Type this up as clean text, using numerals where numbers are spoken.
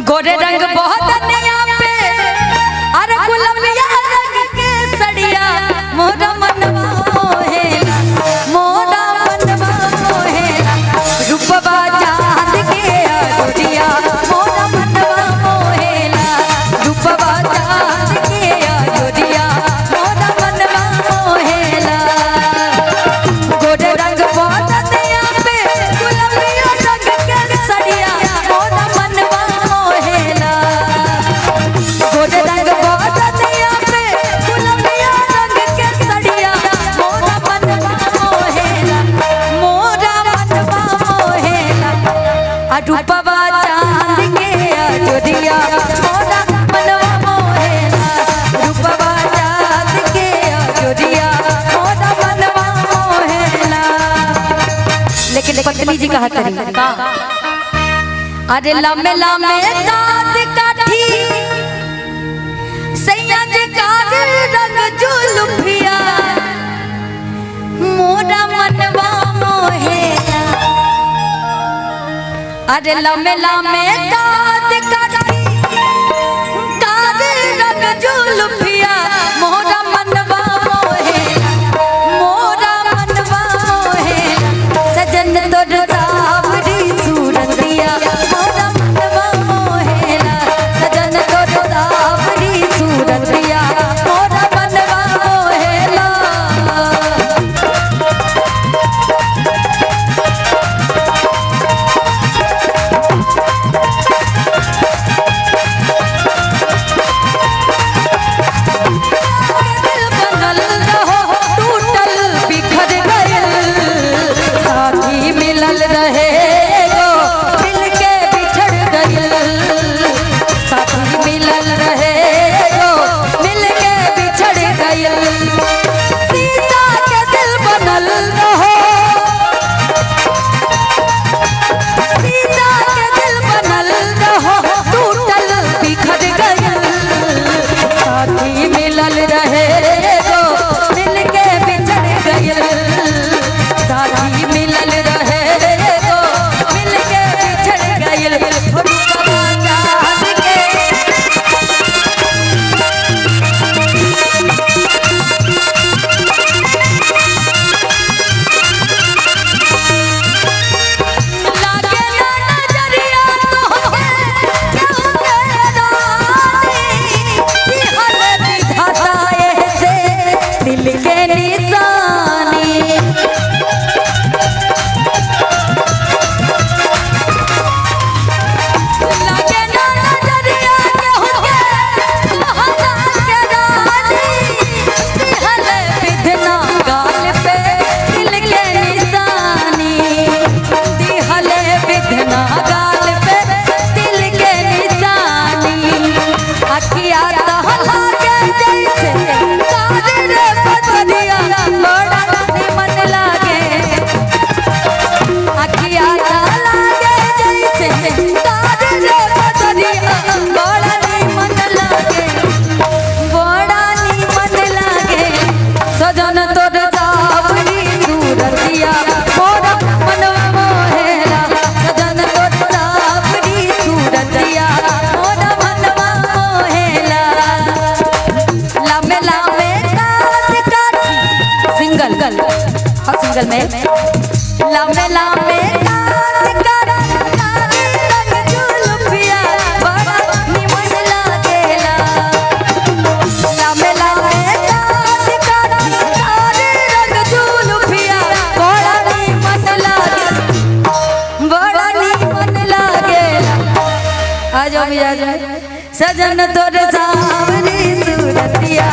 गोरे रंग बहुत दुनिया पे अरे गुलाबिया रंग के सड़िया मोरा मनवा मोहेला मोरा मनवा मोहेला रूपवा चांद के अजोरिया मोरा मनवा मोहेला रूपवा चांद के अजोरिया मोरा मनवा मोहेला गोरे रंग बहुत दुनिया पे गुलाबिया रंग के सड़िया मोरा मनवा मोहेला गोरे रंग बहुत दुनिया पे गुलाबिया रंग के सड़िया मोरा मनवा मोहेला मोरा मनवा मोहेला रूपवा चांद के अजोरिया मोरा मनवा मोहेला रूपवा चांद के अजोरिया मोरा मनवा मोहेला। लेकिन पत्नी जी कहा तरी का अरे लमे लमे दांत काठी सैया जे कार रंग जुलुफिया मोरा मनवा मोहेला अरे लमे लमे दांत काठी कार रंग जुलुफिया मोरा मनवा मोहेला मोरा मनवा मोहेला सजन तोर सावरी सूरतिया मोरा मनवा मोहेला सजन तोर सावरी सूरतिया मोरा मनवा मोहेला। दिल बनल रहो टूटल बिखर गइल साथी मिलल रहे गो दिल के बिछड़ गइल साथी मिलल रहे गो दिल के बिछड़ गइल सीता के दिल बनल रहो सीता के दिल बनल रहो टूटल बिखर गइल साथी मिलल रहे गो दिल के बिछड़ गइल साथी मिलल रहे गो दिल के बिछड़ गइल रूपवा चांद के लागे ना नजरिया तोहके केहू के रानी दिहल विधाता ऐसे दिल के निशानी लागे ना नजरिया केहू के राहता के रानी दिहल विधना गाल पे दिल के निशानी दिहल विधना गाल पे दिल के निशानी अखिया तहला के जैसे तारे रे बदरिया बड़ा मन लागे अखिया तहला के जैसे तारे रे बदरिया बड़ा मन लागे बड़ा मन लागे सजन तोर सावरी सूरतिया मोरा मनवा मोहेला सजन तोर सावरी सूरतिया मोरा मनवा मोहेला लामे लामे काट काठी सिंगल और सिंगल में लामे लामे काट काठी रंग जुलुफिया बड़ा निमन लागेला लामे लामे काट काठी रंग जुलुफिया बड़ा निमन लागे बड़ा निमन लागेला। आ जाओ भैया सजन तोर सावरी सूरतिया